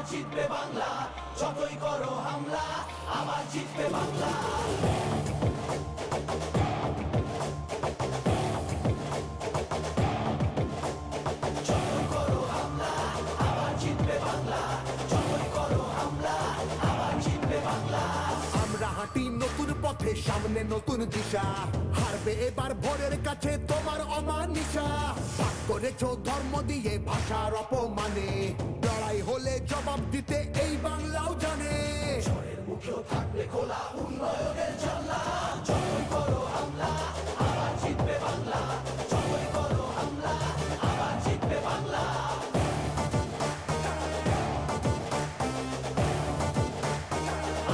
জিতবে বাংলা, যতই করো হামলা আবার জিতবে বাংলা। যতই করো হামলা আবার জিতবে বাংলা, যতই করো হামলা আবার জিতবে বাংলা। আমরা হাঁটি নতুন পথে, সামনে নতুন দিশা, হারবে এবার ভোরের কাছে তোমার অমানিসা। ভাগ করেছ ধর্ম দিয়ে ভাষার অপমানে, লড়াই হলে জবাব দিতে এই বাংলাও জানে। ঝড়ের মুখেও থাকবে খোলা উন্নয়নের জানলা, যতই করো হামলা আবার জিতবে বাংলা, যতই করো হামলা আবার জিতবে বাংলা।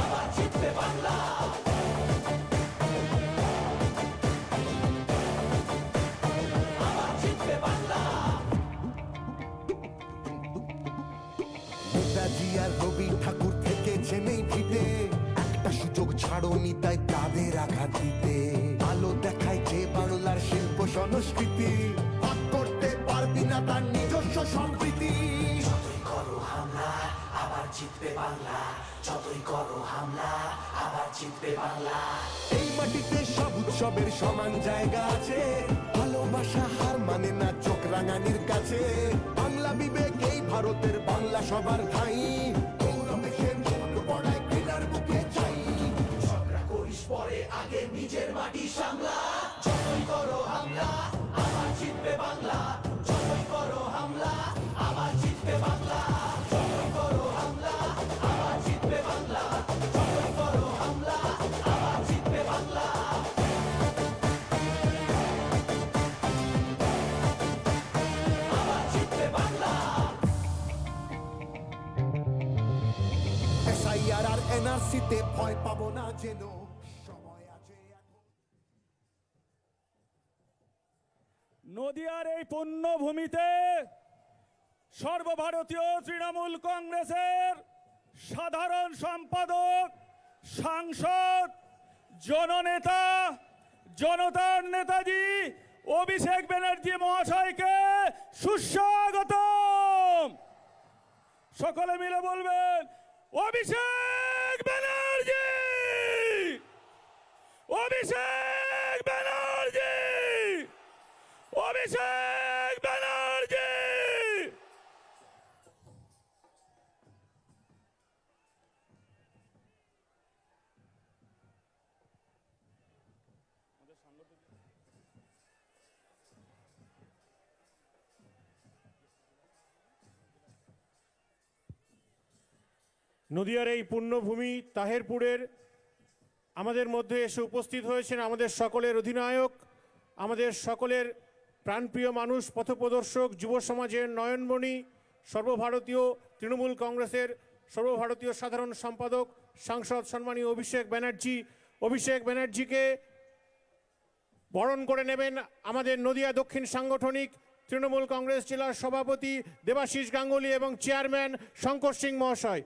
আবার জিতবে বাংলা। আবার জিতবে বাংলা। নেতাজি আর রবি ঠাকুর থেকেছেন এই ভিটে, একটা সুযোগ ছাড়োনি তাই তাদের আঘাত দিতে। আলো দেখায় যে বাংলার শিল্প সংস্কৃতি, ভাগ করতে পারবি না তার নিজস্ব সম্প্রীতি। যতই করো হামলা আবার জিতবে বাংলা, যতই করো হামলা আবার জিতবে বাংলা। এই মাটিতে সব উৎসবের সমান জায়গা আছে, ভালোবাসা হার মানে না চোখ রাঙানির কাছে। বাংলা বিবেক এই ভারতের, বাংলা সবার ঠাই, গৌরবে সে মুখ পড়ায় ঘৃণার বুকে চাই। ঝগড়া করিস পরে, আগে নিজের মাটি সামলা। যতই করো হামলা আবার জিতবে বাংলা, যতই করো হামলা আবার জিতবে বাংলা। যতই করো হামলা আবার জিতবে বাংলা, যতই করো হামলা আবার জিতবে বাংলা। আবার জিতবে বাংলা। এসআইআর আর এনআরসিতে ভয় পাবো না যেন, সময় আছে এখন। নদিয়ার এই পুণ্যভূমিতে সর্বভারতীয় তৃণমূল কংগ্রেসের সাধারণ সম্পাদক, সাংসদ, জননেতা, জনতার নেতাজি অভিষেক ব্যানার্জি মহাশয়কে সুস্বাগতম। সকলে মিলে বলবেন, অভিষেক ব্যানার্জি, অভিষেক ব্যানার্জি, অভিষেক ব্যানার্জি। নদিয়ার এই পুণ্যভূমি তাহেরপুরের আমাদের মধ্যে এসে উপস্থিত হয়েছেন আমাদের সকলের অধিনায়ক, আমাদের সকলের প্রাণপ্রিয় মানুষ, পথপ্রদর্শক, যুব সমাজের নয়নমণি, সর্বভারতীয় তৃণমূল কংগ্রেসের সর্বভারতীয় সাধারণ সম্পাদক, সাংসদ সম্মানীয় অভিষেক ব্যানার্জি। অভিষেক ব্যানার্জিকে বরণ করে নেবেন আমাদের নদিয়া দক্ষিণ সাংগঠনিক তৃণমূল কংগ্রেস জেলার সভাপতি দেবাশিস গাঙ্গুলি এবং চেয়ারম্যান শঙ্কর সিং মহাশয়।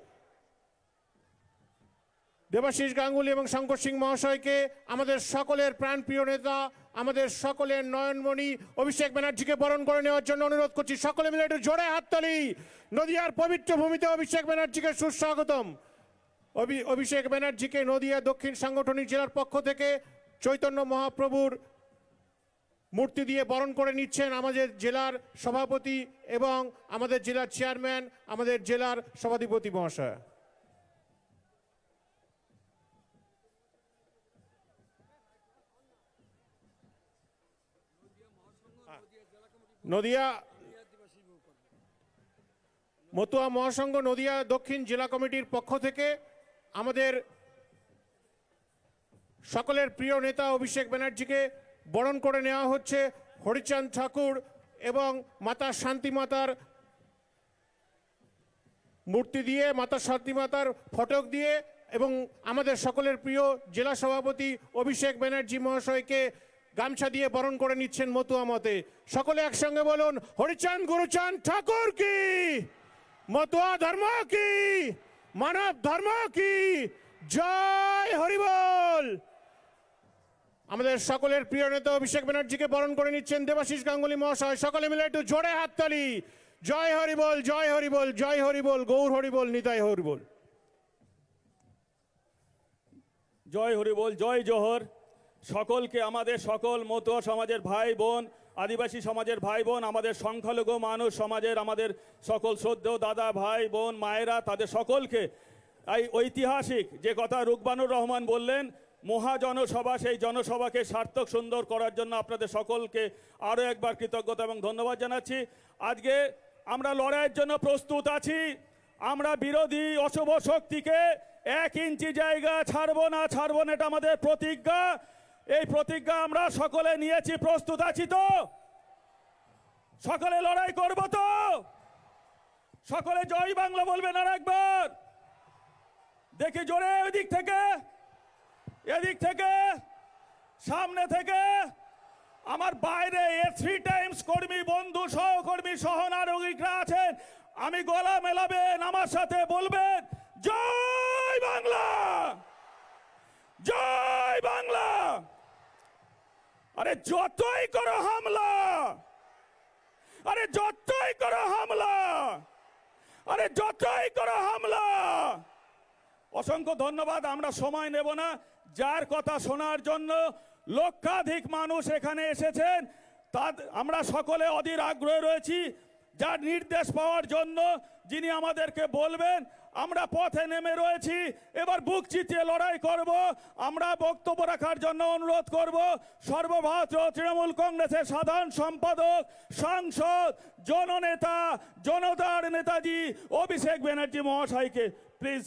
দেবাশিস গাঙ্গুলি এবং শঙ্কর সিং মহাশয়কে আমাদের সকলের প্রাণপ্রিয় নেতা, আমাদের সকলের নয়নমণি অভিষেক ব্যানার্জিকে বরণ করে নেওয়ার জন্য অনুরোধ করছি। সকলে মিলে একটু জোরে হাততালি। নদিয়ার পবিত্র ভূমিতে অভিষেক ব্যানার্জিকে সুস্বাগতম। অভিষেক ব্যানার্জিকে নদিয়া দক্ষিণ সাংগঠনিক জেলার পক্ষ থেকে চৈতন্য মহাপ্রভুর মূর্তি দিয়ে বরণ করে নিচ্ছেন আমাদের জেলার সভাপতি এবং আমাদের জেলার চেয়ারম্যান, আমাদের জেলার সভাধিপতি মহাশয়। নদিয়া মতুয়া মহাসংঘ নদিয়া দক্ষিণ জেলা কমিটির পক্ষ থেকে আমাদের সকলের প্রিয় নেতা অভিষেক ব্যানার্জিকে বরণ করে নেওয়া হচ্ছে হরিচাঁদ ঠাকুর এবং মাতা শান্তি মাতার মূর্তি দিয়ে, মাতা শান্তি মাতার ফটক দিয়ে, এবং আমাদের সকলের প্রিয় জেলা সভাপতি অভিষেক ব্যানার্জি মহাশয়কে গামছা দিয়ে বরণ করে নিচ্ছেন মতুয়া মতে। সকলে একসঙ্গে বলুন, হরিচাঁদ গুরুচাঁদ ঠাকুর কি, মতুয়া ধর্ম কি, মানব ধর্ম কি, জয় হরিবল। আমাদের সকলের প্রিয় নেতা অভিষেক ব্যানার্জিকে বরণ করে নিচ্ছেন দেবাশিস গাঙ্গুলি মহাশয়। সকলে মিলে একটু জোরে হাততালি। জয় হরি বল, জয় হরি বল, জয় হরি বল, গৌর হরি বল, নিতাই হরি বল। জয় হরি বল, জয় জোহর। সকলকে, আমাদের সকল মতুয়া সমাজের ভাই বোন, আদিবাসী সমাজের ভাই বোন, আমাদের সংখ্যালঘু মানুষ সমাজের আমাদের সকল শ্রদ্ধেয় দাদা ভাই বোন মায়েরা, তাদের সকলকে এই ঐতিহাসিক যে কথা রুকবানুর রহমান বললেন, মহাজনসভা, সেই জনসভাকে সার্থক সুন্দর করার জন্য আপনাদের সকলকে আরও একবার কৃতজ্ঞতা এবং ধন্যবাদ জানাচ্ছি। আজকে আমরা লড়াইয়ের জন্য প্রস্তুত আছি। আমরা বিরোধী অশুভ শক্তিকে 1 ইঞ্চি জায়গা ছাড়বো না, এটা আমাদের প্রতিজ্ঞা। এই প্রতিজ্ঞা আমরা সকলে নিয়েছি। প্রস্তুত আছি তো? সকলে লড়াই করব তো? সকলে জয় বাংলা বলবেন আর একবার? দেখি জোরে, এদিক থেকে, এদিক থেকে, সামনে থেকে, আমার বাইরে 3 টাইমস কর্মী বন্ধু সহকর্মী সহনাগরিকরা আছেন। আমি গলা মেলাবেন, আমার সাথে বলবেন জয় বাংলা, জয় বাংলা। আরে যতই করো হামলা, আরে যতই করো হামলা, আরে যতই করো হামলা। অসংখ্য ধন্যবাদ। আমরা সময় নেব না। যার কথা শোনার জন্য লক্ষাধিক মানুষ এখানে এসেছেন, আমরা সকলে অধীর আগ্রহে রয়েছি যার নির্দেশ পাওয়ার জন্য, যিনি আমাদেরকে বলবেন। আমরা পথে নেমে রয়েছি, এবার বুক চিতিয়ে লড়াই করব। আমরা বক্তব্য রাখার জন্য অনুরোধ করব সর্বভারতীয় তৃণমূল কংগ্রেসের সাধারণ সম্পাদক, সাংসদ, জননেতা, জনতার নেতাজি অভিষেক ব্যানার্জি মহাশয়কে। প্লিজ।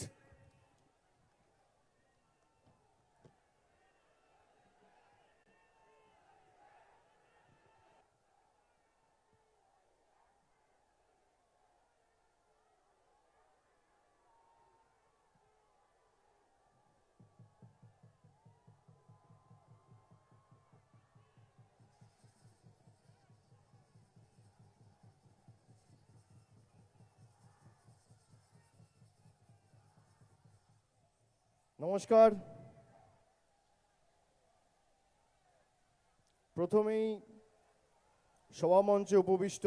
নমস্কার। প্রথমেই সভামঞ্চে উপবিষ্ট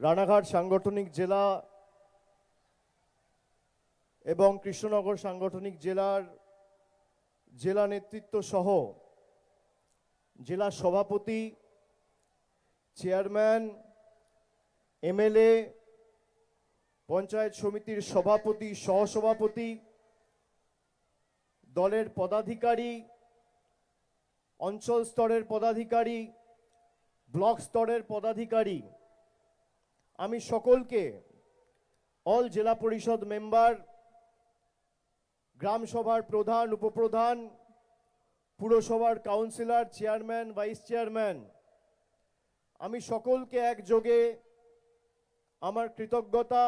রানাঘাট সাংগঠনিক জেলা এবং কৃষ্ণনগর সাংগঠনিক জেলার জেলা নেতৃত্ব সহ জেলা সভাপতি, চেয়ারম্যান, এমএলএ, পঞ্চায়েত সমিতির সভাপতি, সহসভাপতি, দলের পদাধিকারী, অঞ্চল স্তরের পদাধিকারী, ব্লক স্তরের পদাধিকারী, আমি সকলকে, অল জেলা পরিষদ মেম্বার, গ্রাম সভার প্রধান, উপপ্রধান, পুরসভার কাউন্সিলর, চেয়ারম্যান, ভাইস চেয়ারম্যান, আমি সকলকে একযোগে আমার কৃতজ্ঞতা,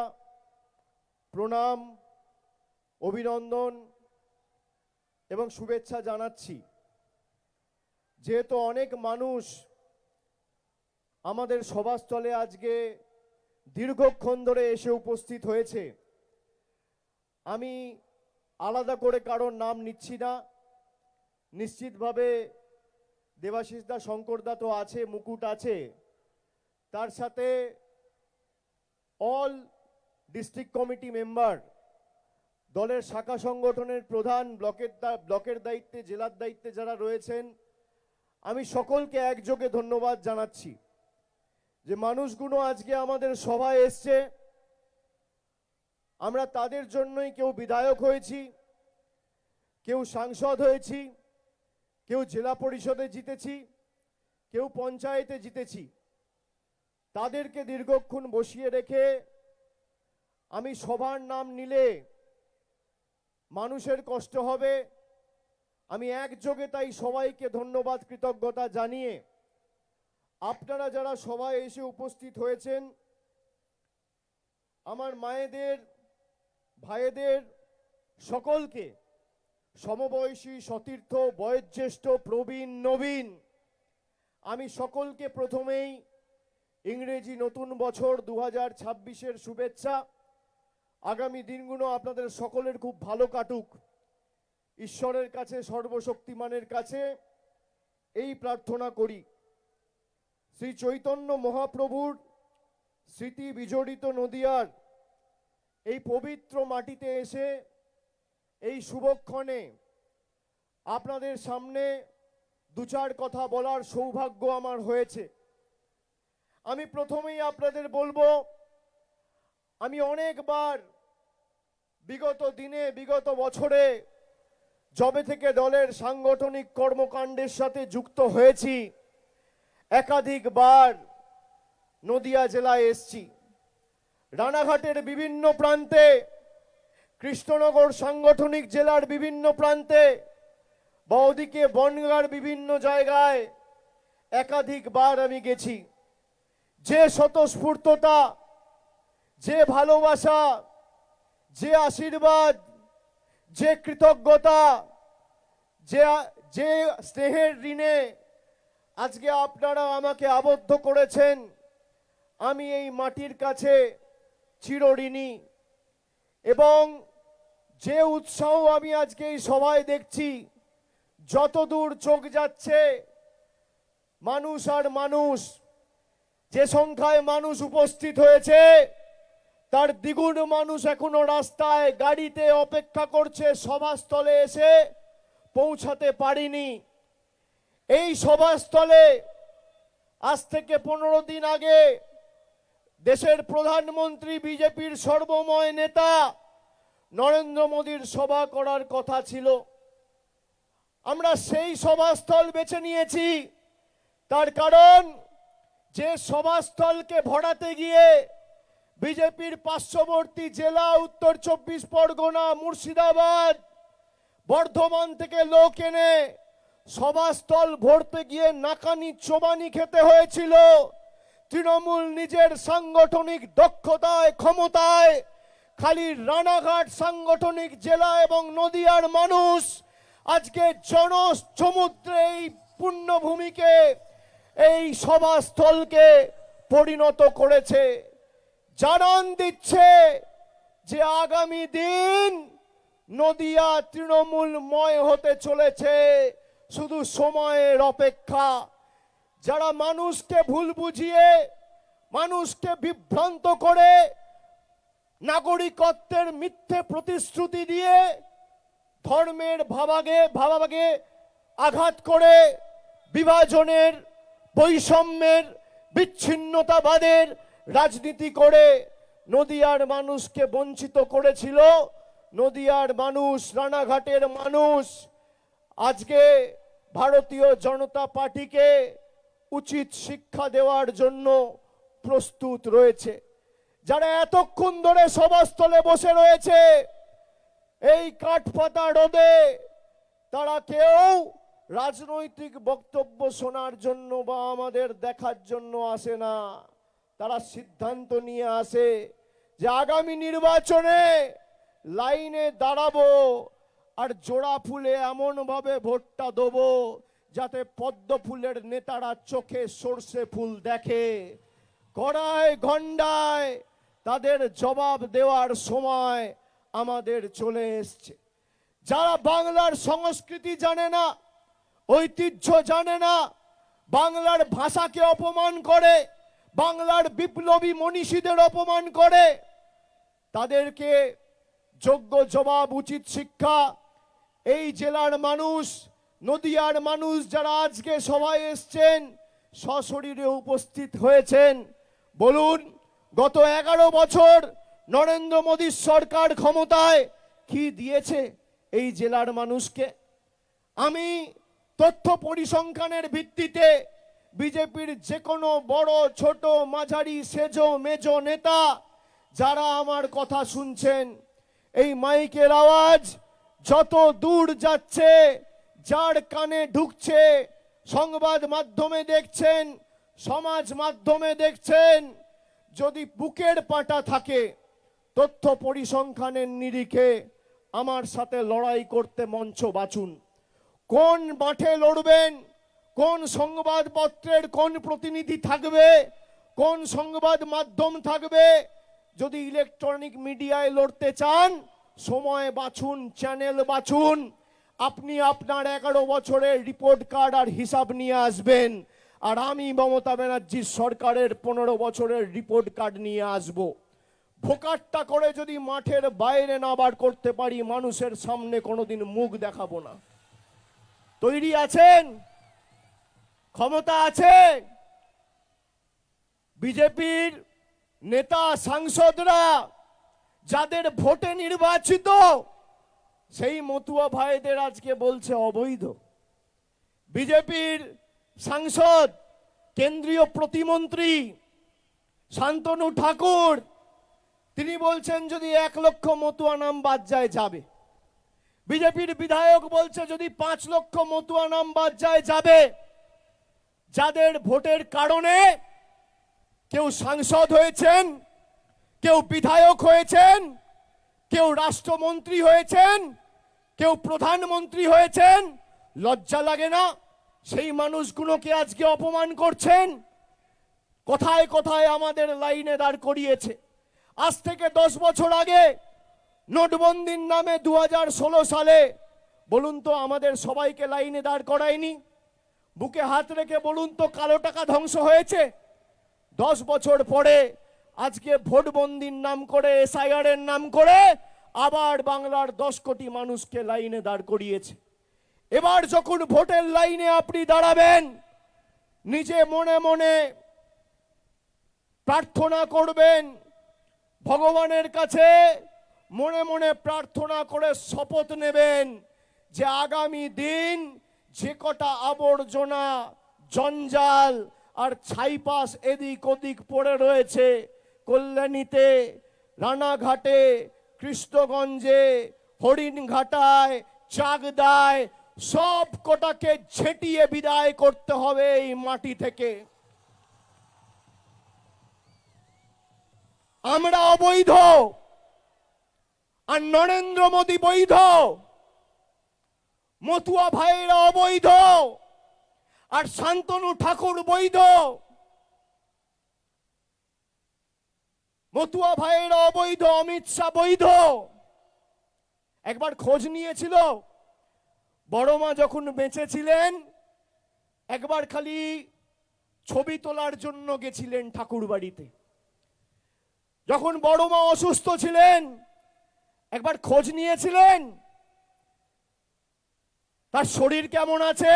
প্রণাম, অভিনন্দন এবং শুভেচ্ছা জানাচ্ছি। যেহেতু অনেক মানুষ আমাদের সভাস্থলে আজকে দীর্ঘক্ষণ ধরে এসে উপস্থিত হয়েছে, আমি আলাদা করে কারোর নাম নিচ্ছি না। নিশ্চিতভাবে দেবাশিস দা, শঙ্কর দা তো আছে, মুকুট আছে, তার সাথে অল ডিস্ট্রিক্ট কমিটি মেম্বার, দলের শাখা সংগঠনের প্রধান, ব্লকের দায়িত্বে, জেলার দায়িত্বে যারা রয়েছেন, আমি সকলকে একযোগে ধন্যবাদ জানাচ্ছি যে মানুষগুলো আজকে আমাদের সভায় এসছে। আমরা তাদের জন্যই কেউ বিধায়ক হয়েছি, কেউ সাংসদ হয়েছি, কেউ জেলা পরিষদে জিতেছি, কেউ পঞ্চায়েতে জিতেছি। তাদেরকে দীর্ঘক্ষণ বসিয়ে রেখে আমি সবার নাম নিলে মানুষের কষ্ট হবে। আমি একযোগে তাই সবাইকে ধন্যবাদ, কৃতজ্ঞতা জানিয়ে আপনারা যারা সভায় এসে উপস্থিত হয়েছেন, আমার মায়েদের, ভাইদের সকলকে, সমবয়সী, সতীর্থ, বয়োজ্যেষ্ঠ, প্রবীণ, নবীন, আমি সকলকে প্রথমেই ইংরেজি নতুন বছর 2026-এর শুভেচ্ছা। আগামী দিনগুলো আপনাদের সকলের খুব ভালো কাটুক, ঈশ্বরের কাছে, সর্বশক্তিমানের কাছে এই প্রার্থনা করি। শ্রী চৈতন্য মহাপ্রভুর স্মৃতি বিজড়িত নদিয়ার এই পবিত্র মাটিতে এসে এই শুভক্ষণে আপনাদের সামনে দু চার কথা বলার সৌভাগ্য আমার হয়েছে। আমি প্রথমেই আপনাদের বলবো, আমি অনেকবার বিগত দিনে বিগত বছরে যবে থেকে দলের সাংগঠনিক কর্মকাণ্ডের সাথে যুক্ত হয়েছি, একাধিকবার নদিয়া জেলায় এসছি। রানাঘাটের বিভিন্ন প্রান্তে, কৃষ্ণনগর সাংগঠনিক জেলার বিভিন্ন প্রান্তে বা ওদিকে বনগাঁর বিভিন্ন জায়গায় একাধিকবার আমি গেছি। যে স্বতঃস্ফূর্ততা, যে ভালোবাসা, যে আশীর্বাদ, যে কৃতজ্ঞতা, যে স্নেহের ঋণে আজকে আপনারা আমাকে আবদ্ধ করেছেন, আমি এই মাটির কাছে চিরঋণী। এবং যে উৎসাহ আমি আজকে এই সভায় দেখছি, যতদূর চোখ যাচ্ছে মানুষ আর মানুষ, যে সংখ্যায় মানুষ উপস্থিত হয়েছে তার দ্বিগুণ মানুষ এখনো রাস্তায় গাড়িতে অপেক্ষা করছে, সভাস্থলে এসে পৌঁছাতে পারিনি। এই সভাস্থলে আজ থেকে 15 দিন আগে দেশের প্রধানমন্ত্রী, বিজেপির সর্বময় নেতা নরেন্দ্র মোদীর সভা করার কথা ছিল। আমরা সেই সভাস্থল বেছে নিয়েছি, তার কারণ যে সভাস্থলকে ভরাতে গিয়ে বিজেপির পার্শ্ববর্তী জেলা উত্তর 24 পরগনা, মুর্শিদাবাদ, বর্ধমান থেকে লোক এনে সভাস্থল ভরতে গিয়ে নাকানি চোবানি খেতে হয়েছিল। তৃণমূল নিজের সাংগঠনিক দক্ষতায়, ক্ষমতায় খালি রানাঘাট সাংগঠনিক জেলা এবং নদিয়ার মানুষ আজকে জনসমুদ্রে এই পুণ্যভূমিকে, এই সভাস্থলকে পরিণত করেছে। জানান দিচ্ছে যে আগামী দিন নদিয়া তৃণমূলময় হতে চলেছে, শুধু সময়ের অপেক্ষা। যারা মানুষকে ভুল বুঝিয়ে, মানুষকে বিভ্রান্ত করে, নাগরিকত্বের মিথ্যে প্রতিশ্রুতি দিয়ে, ধর্মের ভাবাগে আঘাত করে, বিভাজনের, বৈষম্যের, বিচ্ছিন্নতাবাদের রাজনীতি করে নদিয়ার মানুষকে বঞ্চিত করেছিল, নদিয়ার মানুষ, রানাঘাটের মানুষ আজকে ভারতীয় জনতা পার্টিকে উচিত শিক্ষা দেওয়ার জন্য প্রস্তুত রয়েছে। যারা এতক্ষণ ধরে সভাস্থলে বসে রয়েছে এই কাঠপাতা রোদে, তারা কেউ রাজনৈতিক বক্তব্য শোনার জন্য বা আমাদের দেখার জন্য আসে না। তারা সিদ্ধান্ত নিয়ে আসে যে আগামী নির্বাচনে লাইনে দাঁড়াবো আর জোড়া ফুলে এমন ভাবে ভোটটা দেবো যাতে পদ্ম ফুলের নেতারা চোখে সর্ষে ফুল দেখে। গড়ায় গন্ডায় তাদের জবাব দেওয়ার সময় আমাদের চলে এসছে। যারা বাংলার সংস্কৃতি জানে না, ঐতিহ্য জানে না, বাংলার ভাষাকে অপমান করে, বাংলার বিপ্লবী মনীষীদের অপমান করে, তাদেরকে যোগ্য জবাব, উচিত শিক্ষা এই জেলার মানুষ, নদিয়ার মানুষ যারা আজকে সভায় এসছেন, সশরীরে উপস্থিত হয়েছেন। বলুন, গত 11 বছর নরেন্দ্র মোদীর সরকার ক্ষমতায় কি দিয়েছে এই জেলার মানুষকে? আমি তথ্য পরিসংখ্যানের ভিত্তিতে বিজেপির যে কোনো বড় ছোট মাঝারি সেজো মেজো নেতা যারা আমার কথা শুনছেন, এই মাইকের আওয়াজ যত দূর যাচ্ছে, যার কানে ঢুকছে, সংবাদ মাধ্যমে দেখছেন, সমাজ মাধ্যমে দেখছেন, যদি বুকের পাটা থাকে তথ্য পরিসংখ্যানের নিরিখে আমার সাথে লড়াই করতে মঞ্চ বাছুন। কোন মাঠে লড়বেন, কোন সংবাদপত্রের কোন প্রতিনিধি থাকবে, কোন সংবাদ মাধ্যম থাকবে, যদি ইলেকট্রনিক মিডিয়ায় লড়তে চান সময় বাছুন, চ্যানেল বাছুন। আপনি আপনার 11 বছরের রিপোর্ট কার্ড আর হিসাব নিয়ে আসবেন। আর আমি মমতা ব্যানার্জির সরকারের 15 বছরের রিপোর্ট কার্ড নিয়ে আসব। ভোকাট্টা করে যদি মাঠের বাইরে না বার করতে পারি, মানুষের সামনে কোনোদিন মুখ দেখাবো না। তৈরি আছেন? ক্ষমতা আছে? বিজেপির নেতা সাংসদরা যাদের ভোটে নির্বাচিত, সেই মতুয়া ভাইদের আজকে বলছে অবৈধ। বিজেপির সাংসদ, কেন্দ্রীয় প্রতিমন্ত্রী শান্তনু ঠাকুর, তিনি বলছেন যদি 1 লক্ষ মতুয়া নাম বাদ যায় যাবে। বিজেপির বিধায়ক বলছে যদি 5 লক্ষ মতুয়া নাম বাদ যায় যাবে। যাদের ভোটের কারণে কেউ সাংসদ হয়েছেন, কেউ বিধায়ক হয়েছেন, কেউ রাষ্ট্রমন্ত্রী হয়েছেন, কেউ প্রধানমন্ত্রী হয়েছেন, লজ্জা লাগে না? সেই মানুষগুলোকে আজকে অপমান করছেন। কোথায় কোথায় আমাদের লাইনে দাঁড় করিয়েছে। আজ থেকে 10 বছর আগে নোটবন্দির নামে 2016 সালে বলুন তো আমাদের সবাইকে লাইনে দাঁড় করায়নি? বুকে হাত রেখে বলুন তো কালো টাকা ধ্বংস হয়েছে? 10 বছর পরে আজকে ভোটবন্দির নাম করে, SIR এর নাম করে আবার বাংলার 10 কোটি মানুষকে লাইনে দাঁড় করিয়েছে। এবার যখন ভোটের লাইনে আপনি দাঁড়াবেন, নিজে মনে মনে প্রার্থনা করবেন, ভগবানের কাছে মনে মনে প্রার্থনা করে শপথ নেবেন যে আগামী দিন যে কটা আবর্জনা, জঞ্জাল আর ছাইপাস এদিক ওদিক পড়ে রয়েছে, কল্যাণীতে, রানাঘাটে, কৃষ্ণগঞ্জে, হরিণঘাটায়, চাকদায়, সব কটাকে ঝেঁটিয়ে বিদায় করতে হবে এই মাটি থেকে। আমরা অবৈধ আর নরেন্দ্র মোদী বৈধ, মতুয়া ভাইয়েরা অবৈধ আর শান্তনু ঠাকুর বৈধ। মতুয়া ভাইয়েরা অবৈধ, অমিত শাহ বৈধ। একবার খোঁজ নিয়েছিল বড় মা যখন বেঁচে ছিলেন, একবার খালি ছবি তোলার জন্য গেছিলেন ঠাকুর বাড়িতে। যখন বড় মা অসুস্থ ছিলেন একবার খোঁজ নিয়েছিলেন তার শরীর কেমন আছে,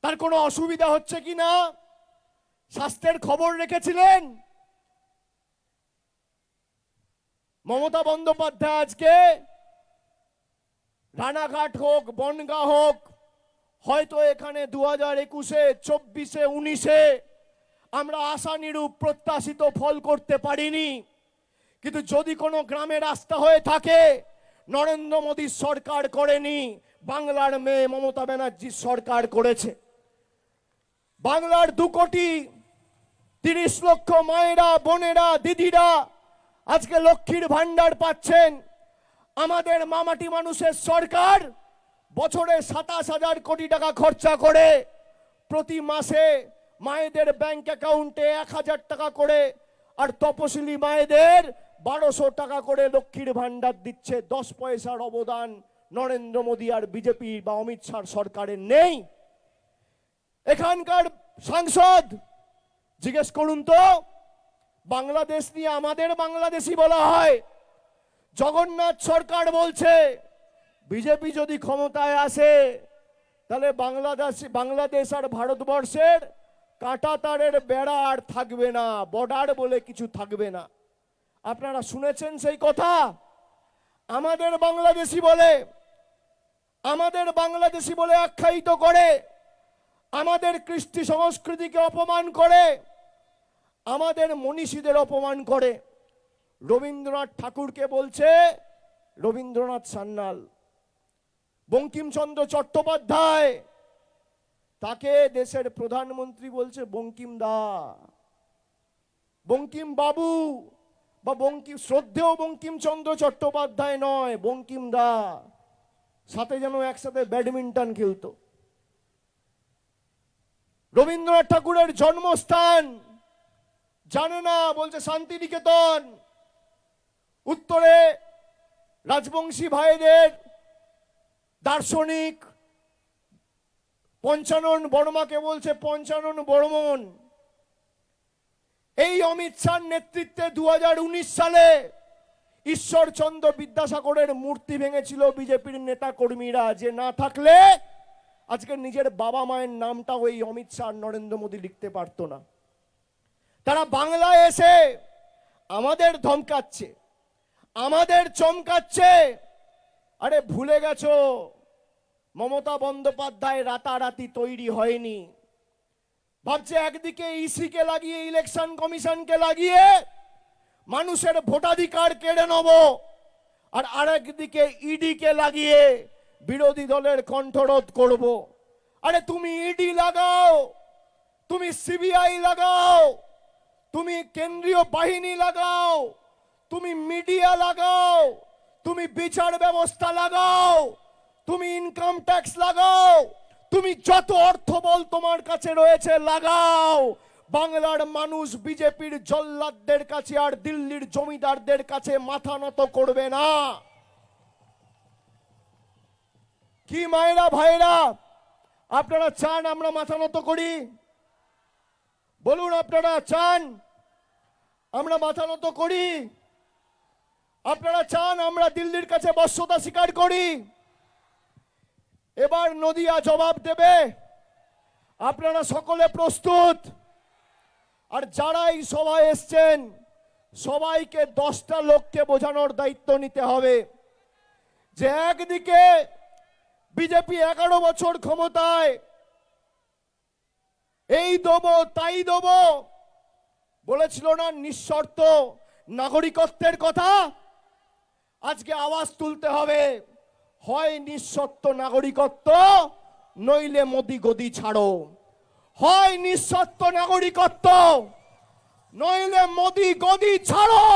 তার কোনো অসুবিধা হচ্ছে কিনা, স্বাস্থ্যের খবর রেখেছিলেন? মমতা বন্দ্যোপাধ্যায় আজকে রানাঘাট হোক, বনগাঁ হোক, হয়তো এখানে 2021-এ, 24-এ, 19-এ আমরা আশানুরূপ প্রত্যাশিত ফল করতে পারিনি, কিন্তু যদি কোনো গ্রামে রাস্তা হয়ে থাকে নরেন্দ্র মোদীর সরকার করেনি, বাংলার মেয়ে মমতা ব্যানার্জির সরকার করেছে। বাংলার 2,30,00,000 মায়েরা, বোনেরা, দিদিরা আজকে লক্ষ্মীর ভান্ডার পাচ্ছেন। আমাদের মামাটি মানুষের সরকার বছরে 27,000 কোটি টাকা খরচা করে প্রতি মাসে মায়েদের ব্যাংক অ্যাকাউন্টে 1,000 টাকা করে আর তপশিলি মায়েদের 1200 টাকা করে লক্ষ্মীর ভান্ডার দিচ্ছে। 10 পয়সার অবদান নরেন্দ্র মোদী আর বিজেপি বা অমিত শাহ সরকারের নেই। এখানকার সাংসদ জিজ্ঞেস করুন তো, বাংলাদেশ নিয়ে আমাদের বাংলাদেশি বলা হয়। জগন্নাথ সরকার বলছে বিজেপি যদি ক্ষমতায় আসে তাহলে বাংলাদেশ আর ভারতবর্ষের কাঁটা তারের বেড়া আর থাকবে না, বর্ডার বলে কিছু থাকবে না। আপনারা শুনেছেন সেই কথা? আমাদের বাংলাদেশি বলে আখ্যায়িত করে, আমাদের কৃষ্টি সংস্কৃতিকে অপমান করে, আমাদের মনীষীদের অপমান করে। রবীন্দ্রনাথ ঠাকুরকে বলছে রবীন্দ্রনাথ সান্যাল, বঙ্কিমচন্দ্র চট্টোপাধ্যায় তাকে দেশের প্রধানমন্ত্রী বলছে বঙ্কিম দা, বঙ্কিম বাবু বা শ্রদ্ধেয় বঙ্কিমচন্দ্র চট্টোপাধ্যায় নয়, বঙ্কিম দা। সাথে যেন একসাথে ব্যাডমিন্টন খেলতো। রবীন্দ্রনাথ ঠাকুরের জন্মস্থান জানে না, বলছে শান্তিনিকেতন। উত্তরে রাজবংশী ভাইদের দার্শনিক পঞ্চানন বর্মাকে বলছে পঞ্চানন বর্মন। এই অমিত শাহর নেতৃত্বে 2019 সালে ঈশ্বরচন্দ্র বিদ্যাসাগরের মূর্তি ভেঙেছিল বিজেপির নেতা কর্মীরা, যে না থাকলে আজকে নিজের বাবা মায়ের নামটা ওই অমিত শাহ নরেন্দ্র মোদী লিখতে পারতো না। তারা বাংলায় এসে আমাদের ধমকাচ্ছে, আমাদের চমকাচ্ছে। আরে ভুলে গেছো মমতা বন্দ্যোপাধ্যায় রাতারাতি তৈরি হয়নি। ভাবছে একদিকে ইসিকে লাগিয়ে, ইলেকশন কমিশনকে লাগিয়ে মানুষের ভোটাধিকার কেড়ে নেব, আর আরেকদিকে ইডিকে লাগিয়ে বিরোধী দলের কণ্ঠরোধ করব। আরে তুমি ইডি লাগাও, তুমি সিবিআই লাগাও, তুমি কেন্দ্রীয় বাহিনী লাগাও, তুমি মিডিয়া লাগাও, তুমি বিচার ব্যবস্থা লাগাও, তুমি ইনকাম ট্যাক্স লাগাও, তুমি যত অর্থবল তোমার কাছে রয়েছে লাগাও। বাংলার মানুষ বিজেপির জল্লাদদের কাছে আর দিল্লির জমিদারদের কাছে মাথা নত করবে না। কি মায়েরা ভাইরা, আপনারা চান আমরা মাথা নত করি? বলুন, আপনারা চান আমরা মাথা নত করি? আপনারা চান আমরা দিল্লির কাছে বশ্যতা স্বীকার করি? এবার নদিয়া জবাব দেবে। আপনারা সকলে প্রস্তুত? আর যারা এই সভায় এসছেন সবাইকে 10টা লোককে বোঝানোর দায়িত্ব নিতে হবে যে একদিকে বিজেপি 11 বছর ক্ষমতায়, এই দেবো তাই দেবো বলেছিল না নিঃশর্ত নাগরিকত্বের কথা। আজকে আওয়াজ তুলতে হবে, হয় নিঃশর্ত নাগরিকত্ব নইলে মোদি গদি ছাড়ো। হয় নিঃশর্ত নাগরিকত্ব নইলে মোদি গদি ছাড়ো।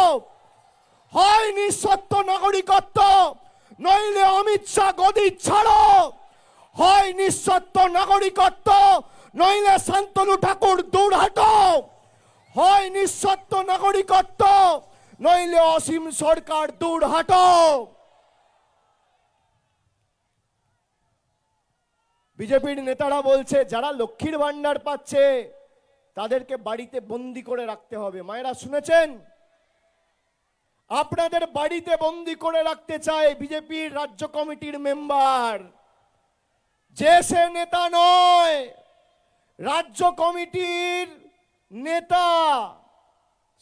হয় নিঃশর্ত নাগরিকত্ব নইলে অমিত শাহ গদি ছাড়ো। হয় নিঃশর্ত নাগরিকত্ব নইলে শান্তনু ঠাকুর দূর হাটো। হয় নিঃশর্ত নাগরিকত্ব নইলে অসীম সরকার দূর হাটো। বিজেপির নেতারা বলছে যারা লক্ষ্মীর ভান্ডার পাচ্ছে তাদেরকে বাড়িতে বন্দি করে রাখতে হবে। মায়েরা শুনেছেন? আপনাদের বাড়িতে বন্দি করে রাখতে চায় বিজেপির রাজ্য কমিটির মেম্বার, যে সে নেতা নয়, রাজ্য কমিটির নেতা।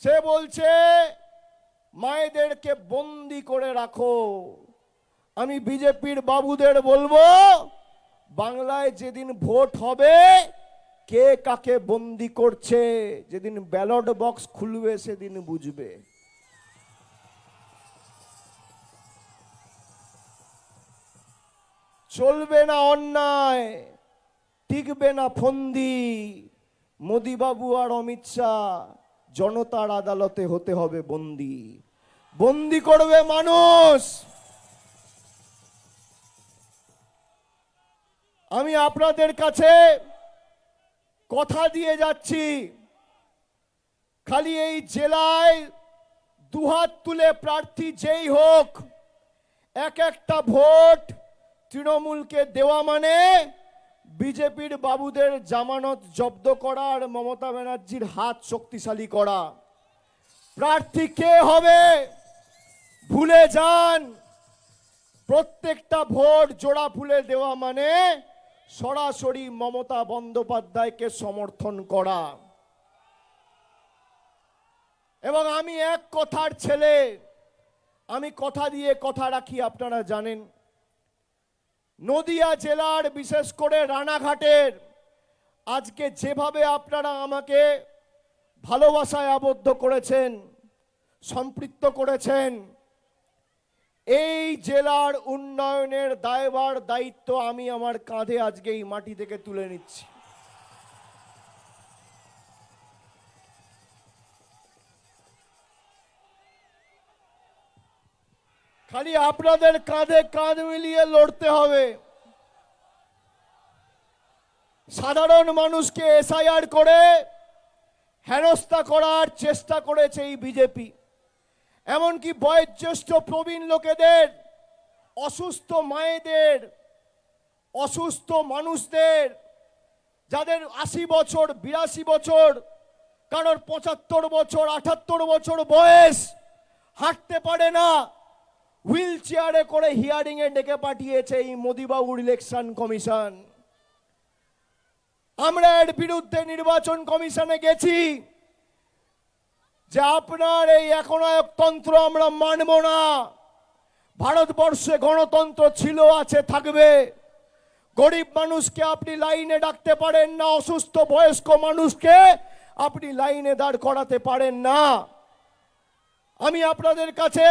সে বলছে মায়েদেরকে বন্দি করে রাখো। আমি বিজেপির বাবুদের বলবো, বাংলায় যেদিন ভোট হবে কে কাকে বন্দি করছে, যেদিন ব্যালট বক্স খুলবে সেদিন বুঝবে। চলবে না অন্যায়, টিকবে না ফন্দি। মোদি বাবু আর অমিত শাহ জনতার আদালতে হতে হবে বন্দি। বন্দি করবে মানুষ। আমি আপনাদের কাছে কথা দিয়ে যাচ্ছি, খালি এই জেলায় দুহাত তুলে প্রার্থী যেই হোক, এক একটা ভোট তৃণমূলকে দেওয়া মানে বিজেপির বাবুদের জামানত জব্দ করা আর মমতা ব্যানার্জির হাত শক্তিশালী করা। প্রার্থী কে হবে ভুলে যান। প্রত্যেকটা ভোট জোড়া ফুলে দেওয়া মানে সরাসরি মমতা বন্দ্যোপাধ্যায়কে সমর্থন করা। এবং আমি এক কথার ছেলে, আমি কথা দিয়ে কথা রাখি, আপনারা জানেন। নদিয়া জেলার বিশেষ করে রানাঘাটের আজকে যেভাবে আপনারা আমাকে ভালোবাসায় আবদ্ধ করেছেন, সম্পৃক্ত করেছেন, এই জেলার উন্নয়নের দায়ভার দায়িত্ব আমি আমার কাঁধে আজকে এই মাটি থেকে তুলে নিচ্ছি। খালি আপনাদের কাঁধে কাঁধ মিলিয়ে লড়তে হবে। সাধারণ মানুষকে এসআইআর করে হেনস্থা করার চেষ্টা করেছে এই বিজেপি। এমনকি বয়োজ্যেষ্ঠ প্রবীণ লোকেদের, অসুস্থ মায়েদের, অসুস্থ মানুষদের যাদের 80 বছর 82 বছর, কারোর 75 বছর 78 বছর বয়স, হাঁটতে পারে না, হুইল চেয়ারে করে হিয়ারিং এ ডেকে পাঠিয়েছে এই মোদিবাবুর ইলেকশন কমিশন। আমরা এর বিরুদ্ধে নির্বাচন কমিশনে গেছি যে আপনার এই একনায়কতন্ত্র আমরা মানব না। ভারতবর্ষে গণতন্ত্র ছিল, আছে, থাকবে। গরিব মানুষকে আপনি লাইনে ডাকতে পারেন না, অসুস্থ বয়স্ক মানুষকে আপনি লাইনে দাঁড় করাতে পারেন না। আমি আপনাদের কাছে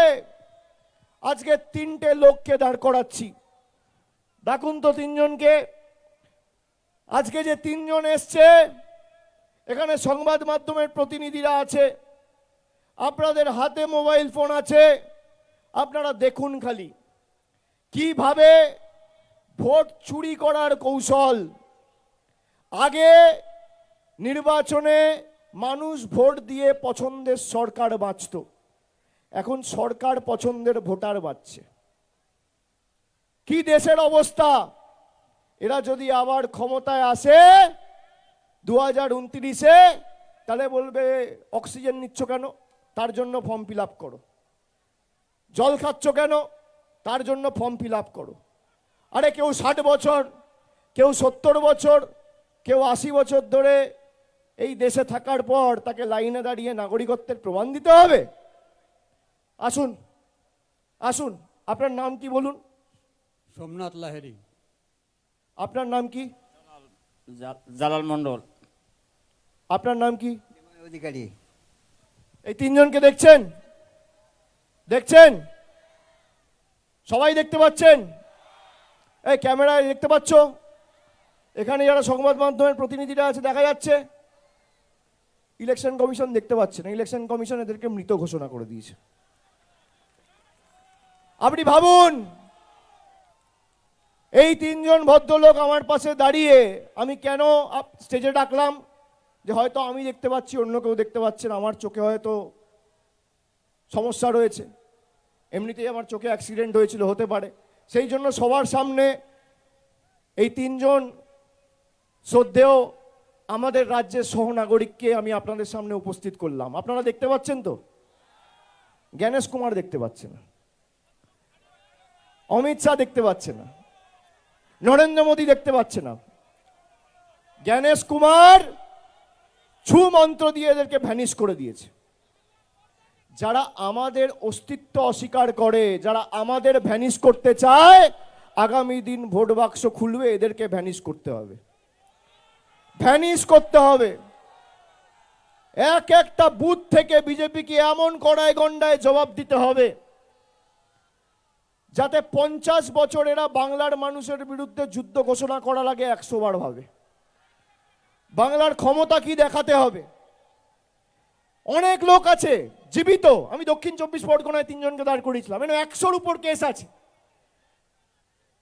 আজকে 3টে লোককে দাঁড় করাচ্ছি। দেখুন তো 3জনকে। আজকে যে 3জন এসছে, এখানে সংবাদ মাধ্যমের প্রতিনিধিরা আছে, আপনাদের হাতে মোবাইল ফোন আছে, আপনারা দেখুন খালি কিভাবে ভোট চুরি করার কৌশল। আগে নির্বাচনে মানুষ ভোট দিয়ে পছন্দের সরকার বাঁচত, এখন সরকার পছন্দের ভোটার বাঁচছে। কি দেশের অবস্থা! এরা যদি আবার ক্ষমতায় আসে 2029-এ, তাহলে বলবে অক্সিজেন নিচ্ছ কেন, তার জন্য ফর্ম ফিল আপ করো। জল খাচ্ছ কেন, তার জন্য ফর্ম ফিল আপ করো। আরে কেউ 60 বছর, কেউ 70 বছর, কেউ 80 বছর ধরে এই দেশে থাকার পর তাকে লাইনে দাঁড়িয়ে নাগরিকত্বের প্রমাণ দিতে হবে? আসুন আসুন, আপনার নাম কি বলুন? সোমনাথ লাহিড়ী। আপনার নাম কি? জালাল মন্ডল। আপনার নাম কি? অধিকারী। এই 3জনকে দেখছেন? দেখছেন? সবাই দেখতে পাচ্ছেন? এই ক্যামেরায় দেখতে পাচ্ছ? এখানে যারা সংবাদ মাধ্যমের প্রতিনিধিরা আছে দেখা যাচ্ছে। ইলেকশন কমিশন দেখতে পাচ্ছে না, ইলেকশন কমিশন এদেরকে মৃত ঘোষণা করে দিয়েছে। আপনি ভাবুন, এই 3জন ভদ্রলোক আমার পাশে দাঁড়িয়ে, আমি কেন স্টেজে ডাকলাম, যে হয়তো আমি দেখতে পাচ্ছি, অন্য কেউ দেখতে পাচ্ছেন, আমার চোখে হয়তো সমস্যা রয়েছে, এমনিতেই আমার চোখে অ্যাক্সিডেন্ট হয়েছিল, হতে পারে। সেই জন্য সবার সামনে এই 3জন শ্রদ্ধেয় আমাদের রাজ্যের সহনাগরিককে আমি আপনাদের সামনে উপস্থিত করলাম। আপনারা দেখতে পাচ্ছেন তো? জ্ঞানেশ কুমার দেখতে পাচ্ছে না, অমিত শাহ দেখতে পাচ্ছে না, নরেন্দ্র মোদী দেখতে পাচ্ছে না। জ্ঞানেশ কুমার ছু মন্ত্র দিয়ে এদেরকে ভ্যানিশ করে দিয়েছে। যারা আমাদের অস্তিত্ব অস্বীকার করে, যারা আমাদের ভ্যানিশ করতে চায়, আগামী দিন ভোট বাক্স খুলবে, এদেরকে ভ্যানিশ করতে হবে, ভ্যানিশ করতে হবে। এক একটা বুথ থেকে বিজেপিকে এমন কড়ায় গন্ডায় জবাব দিতে হবে যাতে 50 বছর এরা বাংলার মানুষের বিরুদ্ধে যুদ্ধ ঘোষণা করা লাগে 100 বার ভাবে। বাংলার ক্ষমতা কি দেখাতে হবে। অনেক লোক আছে জীবিত, আমি দক্ষিণ 24 পরগনায় 3জনকে দাঁড় করিয়েছিলাম, 100-র উপর কেস আছে।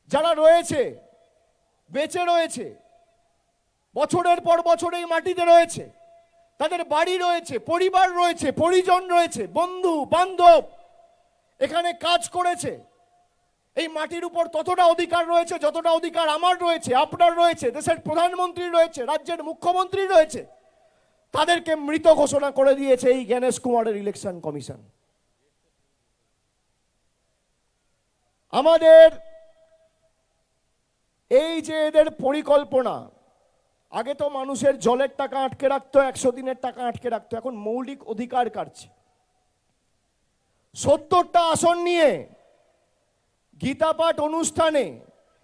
যারা রয়েছে, বেঁচে রয়েছে, বছরের পর বছর এই মাটিতে রয়েছে, তাদের বাড়ি রয়েছে, পরিবার রয়েছে, পরিজন রয়েছে, বন্ধু বান্ধব এখানে কাজ করেছে। এই মাটির উপর ততটা অধিকার রয়েছে যতটা অধিকার আমার রয়েছে, আপনার রয়েছে, দেশের প্রধানমন্ত্রী রয়েছে, রাজ্যের মুখ্যমন্ত্রী রয়েছে। তাদেরকে মৃত ঘোষণা করে দিয়েছে এই জ্ঞানেশ কুমারের ইলেকশন কমিশন। আমাদের এই যে এদের পরিকল্পনা, আগে তো মানুষের জলের টাকা আটকে রাখতো, 100 দিনের টাকা আটকে রাখতো, এখন মৌলিক অধিকার কাটছে। 70টা আসন নিয়ে গীতা পাঠ অনুষ্ঠানে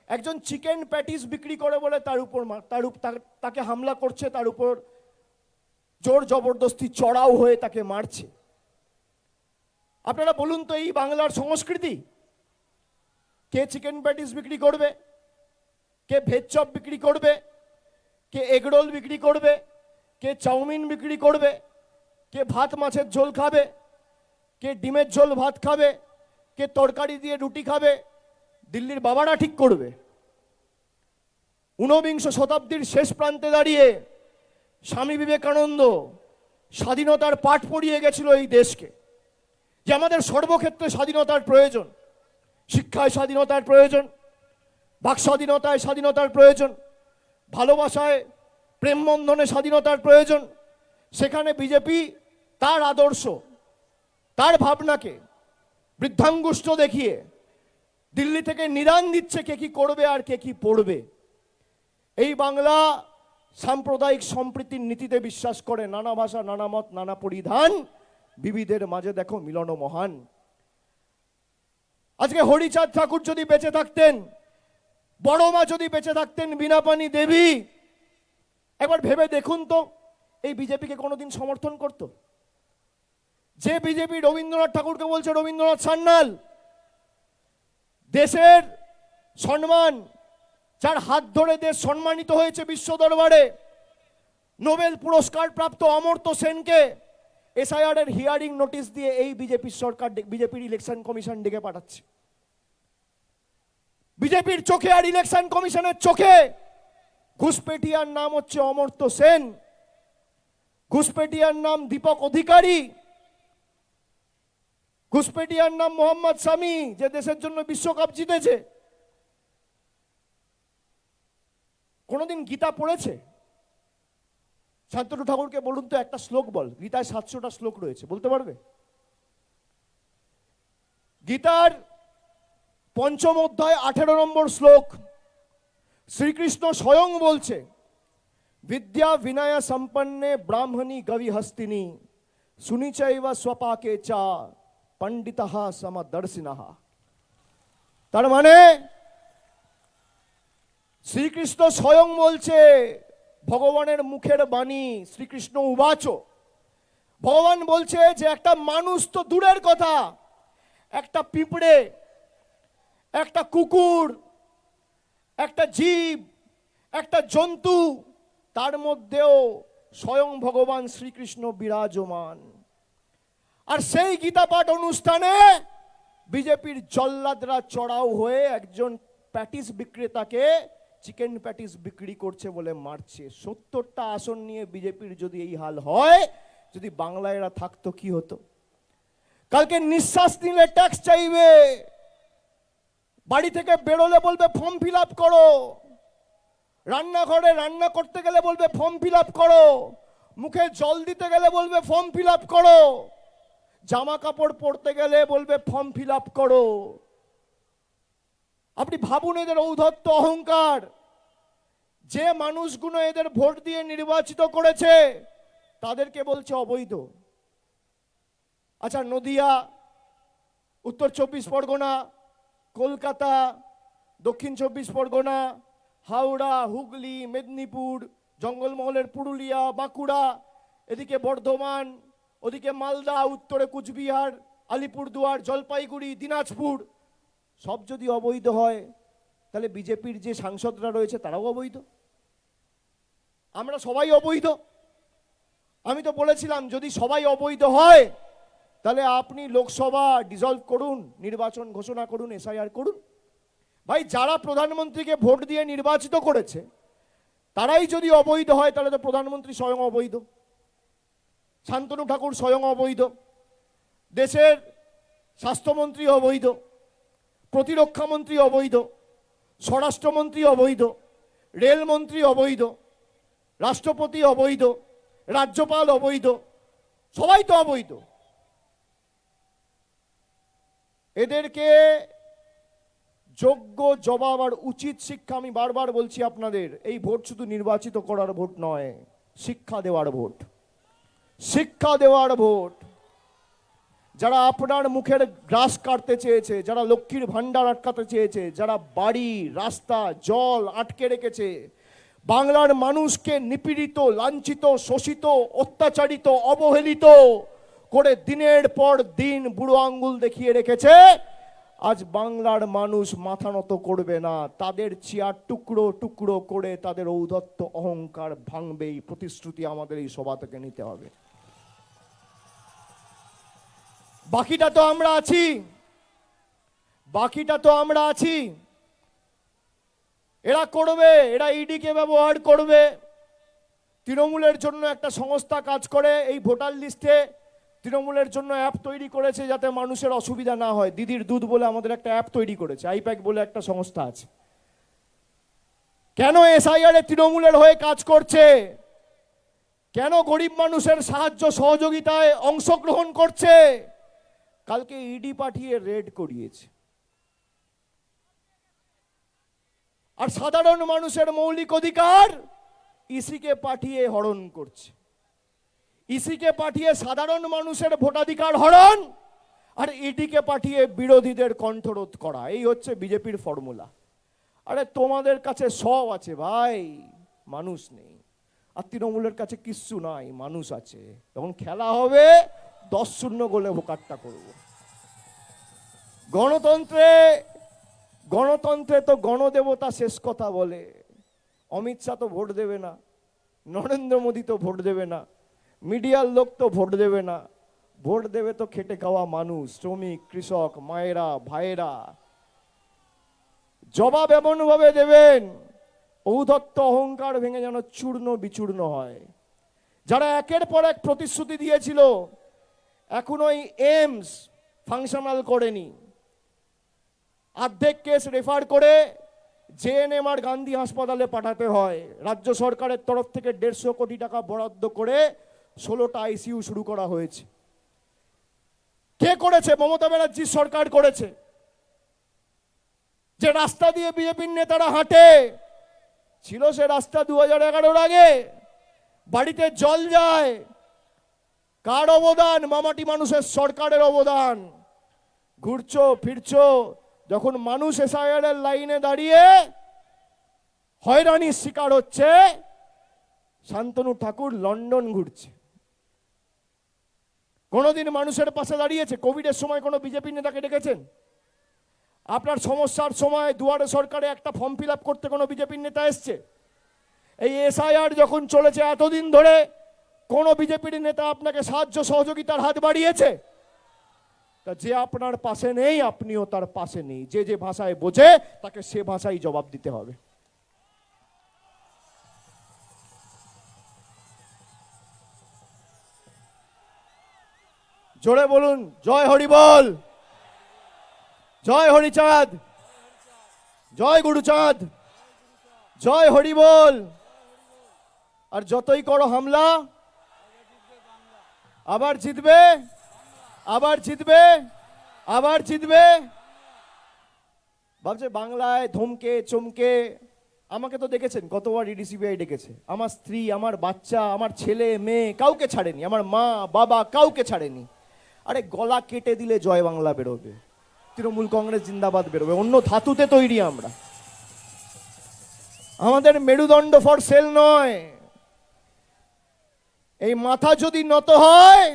একজন চিকেন প্যাটিস বিক্রি করে বলে তাকে হামলা করছে, তার উপর জোর জবরদস্তি চড়াও হয়ে তাকে মারছে। আপনারা বলুন তো, এই বাংলার সংস্কৃতি? কে চিকেন প্যাটিস বিক্রি করবে, কে ভেজ চপ বিক্রি করবে, কে এগরোল বিক্রি করবে, কে চাউমিন বিক্রি করবে, কে ভাত মাছের ঝোল খাবে, কে ডিমের ঝোল ভাত খাবে, কে তরকারি দিয়ে রুটি খাবে, দিল্লির বাবারা ঠিক করবে। 19বিংশ শতাব্দীর শেষ প্রান্তে দাঁড়িয়ে স্বামী বিবেকানন্দ স্বাধীনতার পাঠ পড়িয়ে গেছিল এই দেশকে, যে আমাদের সর্বক্ষেত্রে স্বাধীনতার প্রয়োজন। শিক্ষায় স্বাধীনতার প্রয়োজন, বাক স্বাধীনতায় স্বাধীনতার প্রয়োজন, ভালোবাসায় প্রেম বন্ধনে স্বাধীনতার প্রয়োজন, সেখানে বিজেপি তার আদর্শ, তার ভাবনাকে বৃদ্ধাঙ্গুষ্ঠ দেখিয়ে দিল্লি থেকে নিদান দিচ্ছে কে কি করবে আর কে কি পড়বে। এই বাংলা সাম্প্রদায়িক সম্প্রীতির নীতিতে বিশ্বাস করে, নানা ভাষা, নানা মত, নানা পরিধান, বিবিধের মাঝে দেখো মিলন মহান। আজকে হরিচাঁদ ঠাকুর যদি বেঁচে থাকতেন, বড় মা যদি বেঁচে থাকতেন, বীণাপাণি দেবী, একবার ভেবে দেখুন তো এই বিজেপিকে কোনোদিন সমর্থন করত? যে বিজেপি রবীন্দ্রনাথ ঠাকুরকে বলছে রবীন্দ্রনাথ সান্যাল, দেশের সম্মান, যার হাত ধরে দেশ সম্মানিত হয়েছে বিশ্ব দরবারে, নোবেল পুরস্কার প্রাপ্ত অমর্ত্য সেনকে এসআইআর এর হিয়ারিং নোটিশ দিয়ে এই বিজেপির সরকার, বিজেপির ইলেকশন কমিশন ডেকে পাঠাচ্ছে। বিজেপির চোখে আর ইলেকশন কমিশনের চোখে ঘুষপেটিয়ার নাম হচ্ছে অমর্ত্য সেন, ঘুষপেটিয়ার নাম দীপক অধিকারী, ঘুষপেটিয়ার নাম মোহাম্মদ শামি, যে দেশের জন্য বিশ্বকাপ জিতেছে। কোনোদিন গীতা পড়েছে? শান্তনু ঠাকুরকে বলুন তো একটা শ্লোক বল, গীতায় 700টা শ্লোক রয়েছে, বলতে পারবে? গীতার 5ম অধ্যায় 18 নম্বর শ্লোক, শ্রীকৃষ্ণ স্বয়ং বলছে, বিদ্যা বিনয় সম্পন্নে ব্রাহ্মণী গবি হস্তিনী সুনিচৈব স্বপাকে চা পণ্ডিতঃ সমদর্শিনঃ। তার মানে শ্রীকৃষ্ণ স্বয়ং বলছে, ভগবানের মুখের বাণী, শ্রীকৃষ্ণ উবাচ, ভগবান বলছে যে একটা মানুষ তো দূরের কথা, একটা পিঁপড়ে, একটা কুকুর, একটা জীব, একটা জন্তু, তার মধ্যেও স্বয়ং ভগবান শ্রীকৃষ্ণ বিরাজমান। আর সেই গীতা পাঠ অনুষ্ঠানে বিজেপির জল্লাদরা চড়াও হয়ে একজন প্যাটিস বিক্রেতাকে চিকেন প্যাটিস বিক্রি করছে বলে মারছে। 70টা আসন নিয়ে বিজেপির যদি এই হাল হয়, যদি বাংলায় এরা থাকতো কি হতো? কালকে নিঃশ্বাস নিলে ট্যাক্স চাইবে, বাড়ি থেকে বেরোলে বলবে ফর্ম ফিল আপ করো, রান্নাঘরে রান্না করতে গেলে বলবে ফর্ম ফিল আপ করো, মুখে জল দিতে গেলে বলবে ফর্ম ফিল আপ করো, জামা কাপড় পরতে গেলে বলবে ফর্ম ফিল আপ করো। আপনি ভাবুন এদের ঔদ্ধত্য অহংকার। যে মানুষগুলো এদের ভোট দিয়ে নির্বাচিত করেছে তাদেরকে বলছে অবৈধ। আচ্ছা, নদিয়া, উত্তর 24 পরগনা, কলকাতা, দক্ষিণ 24 পরগনা, হাওড়া, হুগলি, মেদিনীপুর, জঙ্গলমহলের পুরুলিয়া, বাঁকুড়া, এদিকে বর্ধমান, ওদিকে মালদা, উত্তরে কুচবিহার, আলিপুরদুয়ার, জলপাইগুড়ি, দিনাজপুর, সব যদি অবৈধ হয় তাহলে বিজেপির যে সাংসদরা রয়েছে তারাও অবৈধ, আমরা সবাই অবৈধ। আমি তো বলেছিলাম যদি সবাই অবৈধ হয় তাহলে আপনি লোকসভা ডিসলভ করুন, নির্বাচন ঘোষণা করুন, এসআইআর করুন। ভাই, যারা প্রধানমন্ত্রীকে ভোট দিয়ে নির্বাচিত করেছে তারাই যদি অবৈধ হয় তাহলে তো প্রধানমন্ত্রী স্বয়ং অবৈধ, শান্তনু ঠাকুর স্বয়ং অবৈধ, দেশের স্বাস্থ্যমন্ত্রী অবৈধ, প্রতিরক্ষা মন্ত্রী অবৈধ, স্বরাষ্ট্রমন্ত্রী অবৈধ, রেলমন্ত্রী অবৈধ, রাষ্ট্রপতি অবৈধ, রাজ্যপাল অবৈধ, সবাই তো অবৈধ। এদেরকে যোগ্য জবাব আর উচিত শিক্ষা, আমি বারবার বলছি আপনাদের, এই ভোট শুধু নির্বাচিত করার ভোট নয়, শিক্ষা দেওয়ার ভোট, শিক্ষা দেওয়ার ভোট। যারা আপনার মুখের গ্রাস কাটতে চেয়েছে, যারা লক্ষ্মীর ভান্ডার আটকাতে চেয়েছে, যারা বাড়ি, রাস্তা, জল আটকে রেখেছে, বাংলার মানুষকে নিপীড়িত, লাঞ্ছিত, শোষিত, অত্যাচারিত, অবহেলিত করে দিনের পর দিন বুড়ো আঙ্গুল দেখিয়ে রেখেছে, আজ বাংলার মানুষ মাথা নত করবে না। তাদের চেয়ার টুকরো টুকরো করে তাদের ঔদ্ধত্য অহংকার ভাঙবে, এই প্রতিশ্রুতি আমাদের এই সভা থেকে নিতে হবে। বাকিটা তো আমরা আছি, বাকিটা তো আমরা আছি। এরা করবে, এরা ইডিকে ব্যবহার করবে। তৃণমূলের জন্য একটা সংস্থা কাজ করে, এই ভোটার লিস্টে তৃণমূলের জন্য অ্যাপ তৈরি করেছে যাতে মানুষের অসুবিধা না হয়। দিদির দুধ বলে আমাদের একটা অ্যাপ তৈরি করেছে, আইপ্যাক বলে একটা সংস্থা আছে। কেন এসআইআর তৃণমূলের হয়ে কাজ করছে, কেন গরিব মানুষের সাহায্য সহযোগিতায় অংশগ্রহণ করছে, কালকে ইডি পাঠিয়ে রেড করিয়েছে। আর সাধারণ মানুষের মৌলিক অধিকার ইসিকে পাঠিয়ে হরণ করছে। ইসিকে পাঠিয়ে সাধারণ মানুষের ভোটাধিকার হরণ, আর ইডিকে পাঠিয়ে বিরোধীদের কণ্ঠরোধ করা। এই হচ্ছে বিজেপির ফর্মুলা। আরে তোমাদের কাছে সব আছে ভাই, মানুষ নেই। আর তৃণমূলের কাছে কিচ্ছু নাই, মানুষ আছে। যখন খেলা হবে 10-0 গোলে ভোকাট্টা করব। গণতন্ত্রে তো গণদেবতা শেষ কথা বলে। অমিত শাহ তো ভোট দেবে না, নরেন্দ্র মোদী তো ভোট দেবে না, মিডিয়ার লোক তো ভোট দেবে না। ভোট দেবে তো খেটে খাওয়া মানুষ, শ্রমিক, কৃষক, মায়েরা, ভাইয়েরা। জবাব এমনভাবে দেবেন ঔদ্ধত্য অহংকার ভেঙে যেন চূর্ণ বিচূর্ণ হয়। যারা একের পর এক প্রতিশ্রুতি দিয়েছিল, এখন ওই এইমস ফাংশনাল করেনি, অর্ধেক কেস রেফার করে জেএনএম আর গান্ধী হাসপাতালে পাঠাতে হয়। রাজ্য সরকারের তরফ থেকে 150 কোটি টাকা বরাদ্দ করে 16টা আইসিইউ শুরু করা হয়েছে। কে করেছে? মমতা ব্যানার্জির সরকার করেছে। যে রাস্তা দিয়ে বিজেপির নেতারা হাঁটে, ছিল সে রাস্তা 2011-এর আগে। বাড়িতে জল যায়, কার অবদান? মামাটি মানুষের সরকারের অবদান। ঘুরছো ফিরছো, যখন মানুষ এসআইআর এর লাইনে দাঁড়িয়ে হয়রানির শিকার হচ্ছে, শান্তনু ঠাকুর লন্ডন ঘুরছে। কোনোদিন মানুষের পাশে দাঁড়িয়েছে? কোভিডের সময় কোনো বিজেপি নেতাকে ডেকেছেন? আপনার সমস্যার সময় দুয়ারে সরকারে একটা ফর্ম ফিল আপ করতে কোনো বিজেপির নেতা এসছে? এই এসআইআর যখন চলেছে এতদিন ধরে, কোনো বিজেপির নেতা আপনাকে সাহায্য সহযোগিতার হাত বাড়িয়েছে? তা যে আপনার পাশে নেই, আপনিও তার পাশে নেই। যে যে ভাষায় বোঝে তাকে সে ভাষায় জবাব দিতে হবে। জোরে বলুন জয় হরি বল, জয় হরিচাঁদ, জয় গুরুচাঁদ, জয় হরি বল। আর যতই করো হামলা, আবার জিতবে, আবার জিতবে, আবার জিতবে। ভাবছে বাংলায় ধমকে চমকে। আমাকে তো দেখেছেন কতবার ইডিসিবিআই ডেকেছে। আমার স্ত্রী, আমার বাচ্চা, আমার ছেলে মেয়ে কাউকে ছাড়েনি, আমার মা বাবা কাউকে ছাড়েনি। আরে গলা কেটে দিলে জয় বাংলা বেরোবে, তৃণমূল কংগ্রেস জিন্দাবাদ বেরোবে। অন্য ধাতুতে তৈরি আমরা। আমাদের মেরুদণ্ড ফর সেল নয়। এই মাথা যদি নত হয়,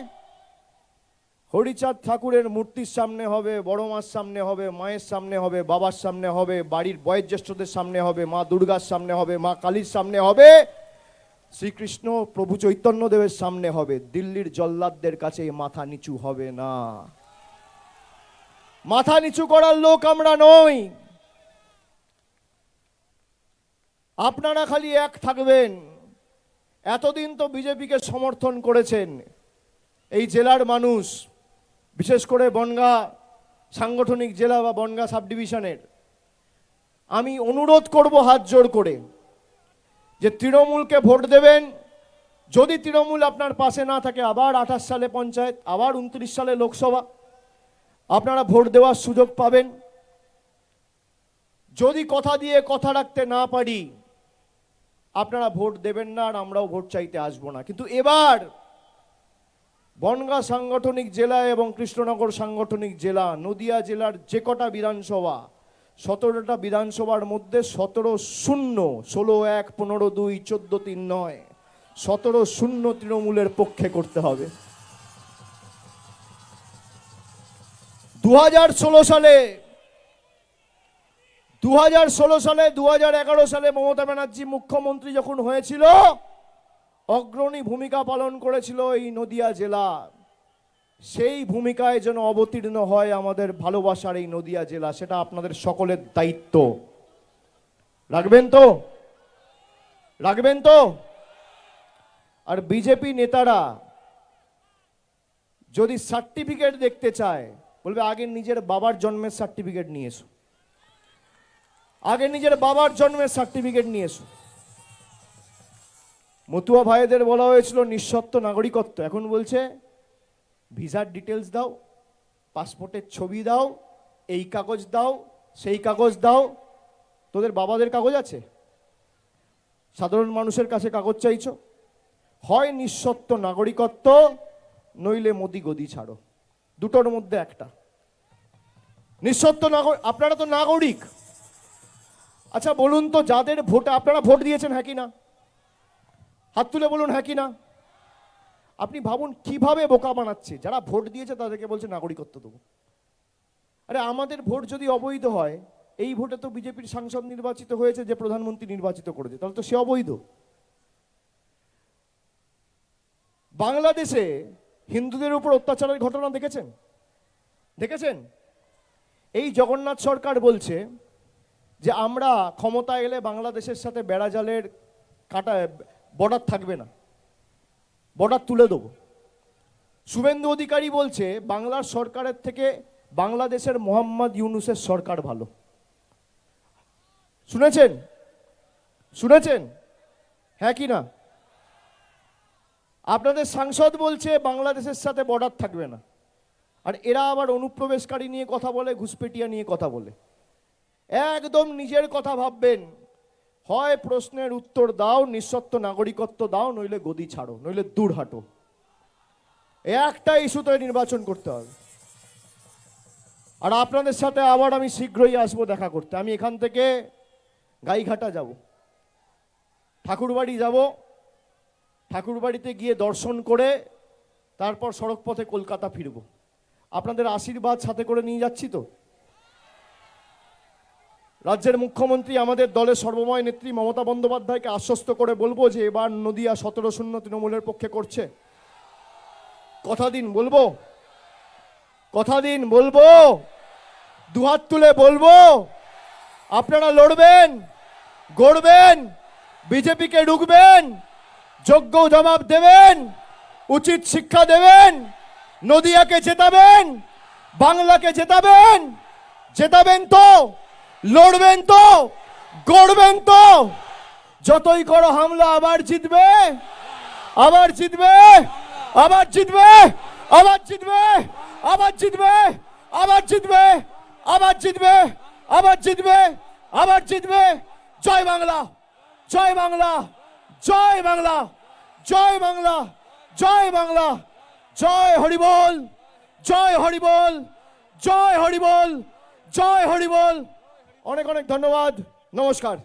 হরিচাঁদ ঠাকুরের মূর্তির সামনে হবে, বড় মার সামনে হবে, মায়ের সামনে হবে, বাবার সামনে হবে, বাড়ির বয়োজ্যেষ্ঠদের সামনে হবে, মা দুর্গার সামনে হবে, মা কালীর সামনে হবে, শ্রীকৃষ্ণ প্রভু চৈতন্যদেবের সামনে হবে। দিল্লির জল্লাদদের কাছে মাথা নিচু হবে না। মাথা নিচু করার লোক আমরা নই। আপনারা খালি এক থাকবেন। এতদিন তো বিজেপিকে সমর্থন করেছেন এই জেলার মানুষ, বিশেষ করে বনগাঁ সাংগঠনিক জেলা বা বনগাঁ সাব ডিভিশনের। আমি অনুরোধ করব হাত জোড় করে যে তৃণমূলকে ভোট দেবেন। যদি তৃণমূল আপনার পাশে না থাকে, আবার 28 সালে পঞ্চায়েত, আবার 29 সালে লোকসভা, আপনারা ভোট দেওয়ার সুযোগ পাবেন। যদি কথা দিয়ে কথা রাখতে না পারি, আপনারা ভোট দেবেন না, আর আমরাও ভোট চাইতে আসবো না। কিন্তু এবার বনগাঁ সাংগঠনিক জেলা এবং কৃষ্ণনগর সাংগঠনিক জেলা, নদিয়া জেলার যে কটা বিধানসভা, 17টা বিধানসভার মধ্যে 17-0, 16-1, 15-2, 14-3 নয়, 17-0 তৃণমূলের পক্ষে করতে হবে। 2016 সালে 2011 সালে মমতা ব্যানার্জি মুখ্যমন্ত্রী যখন হয়েছিল, অগ্রণী ভূমিকা পালন করেছিল এই নদিয়া জেলা। সেই ভূমিকায় যেন অবতীর্ণ হয় আমাদের ভালোবাসার এই নদিয়া জেলা, সেটা আপনাদের সকলের দায়িত্ব। রাখবেন তো? রাখবেন তো? আর বিজেপি নেতারা যদি সার্টিফিকেট দেখতে চায়, বলবে আগে নিজের বাবার জন্মের সার্টিফিকেট নিয়ে এসো। আগে নিজের বাবার জন্মের সার্টিফিকেট নিয়ে এসো। মতুয়া ভাইদের বলা হয়েছিল নিঃশর্ত নাগরিকত্ব, এখন বলছে ভিসার ডিটেলস দাও, পাসপোর্টের ছবি দাও, এই কাগজ দাও, সেই কাগজ দাও। তোদের বাবাদের কাগজ আছে? সাধারণ মানুষের কাছে কাগজ চাইছো? হয় নিঃশর্ত নাগরিকত্ব, নইলে মোদি গদি ছাড়ো, দুটোর মধ্যে একটা। নিঃশর্ত নাগরিক, আপনারা তো নাগরিক। আচ্ছা বলুন তো, যাদের ভোটে আপনারা ভোট দিয়েছেন, হ্যাঁ কি না? হাত তুলে বলুন হ্যাঁ কি না। আপনি ভাবুন কিভাবে বোকা বানাচ্ছে। যারা ভোট দিয়েছে তাদেরকে বলছে নাগরিকত্ব দেবো। আরে আমাদের ভোট যদি অবৈধ হয়, এই ভোটে তো বিজেপির সাংসদ নির্বাচিত হয়েছে, যে প্রধানমন্ত্রী নির্বাচিত করেছে, তাহলে তো সে অবৈধ। বাংলাদেশে হিন্দুদের উপর অত্যাচারের ঘটনা দেখেছেন? দেখেছেন? এই জগন্নাথ সরকার বলছে যে আমরা ক্ষমতা এলে বাংলাদেশের সাথে বেড়াজালের কাটা বর্ডার থাকবে না, বর্ডার তুলে দেবো। শুভেন্দু অধিকারী বলছে বাংলার সরকারের থেকে বাংলাদেশের মোহাম্মদ ইউনুসের সরকার ভালো। শুনেছেন? শুনেছেন? হ্যাঁ কি না? আপনাদের সাংসদ বলছে বাংলাদেশের সাথে বর্ডার থাকবে না, আর এরা আবার অনুপ্রবেশকারী নিয়ে কথা বলে, ঘুষপেটিয়া নিয়ে কথা বলে। একদম নিজের কথা ভাববেন। হয় প্রশ্নের উত্তর দাও, নিঃশর্ত নাগরিকত্ব দাও, নইলে গদি ছাড়ো, নইলে দূর হাঁটো। একটা ইস্যুতে নির্বাচন করতে হবে। আর আপনাদের সাথে আবার আমি শীঘ্রই আসবো দেখা করতে। আমি এখান থেকে গাইঘাটা যাব, ঠাকুরবাড়ি যাব, ঠাকুরবাড়িতে গিয়ে দর্শন করে তারপর সড়ক পথে কলকাতা ফিরব। আপনাদের আশীর্বাদ সাথে করে নিয়ে যাচ্ছি তো। রাজ্যের মুখ্যমন্ত্রী আমাদের দলের সর্বময় নেত্রী মমতা বন্দ্যোপাধ্যায়কে আশ্বস্ত করে বলবো যে এবার নদিয়া 17-0 তৃণমূলের পক্ষে করছে। কথা দিন বলবো, কথা দিন বলবো, দুহাত তুলে বলবো। আপনারা লড়বেন, গড়বেন, বিজেপিকে ঢুকবেন, যোগ্য জবাব দেবেন, উচিত শিক্ষা দেবেন, নদিয়াকে জেতাবেন, বাংলাকে জেতাবেন। জেতাবেন তো, লড়বেন তো, গড়বেন তো। যতই করো হামলা আবার জিতবে, আবার জিতবে, আবার জিতবে, আবার জিতবে, আবার জিতবে, আবার জিতবে, আবার জিতবে, আবার জিতবে, আবার জিতবে। জয় বাংলা, জয় বাংলা, জয় বাংলা, জয় বাংলা, জয় বাংলা, জয় হরিবল, জয় হরিবল, জয় হরিবল, জয় হরিবল। অনেক অনেক ধন্যবাদ, নমস্কার।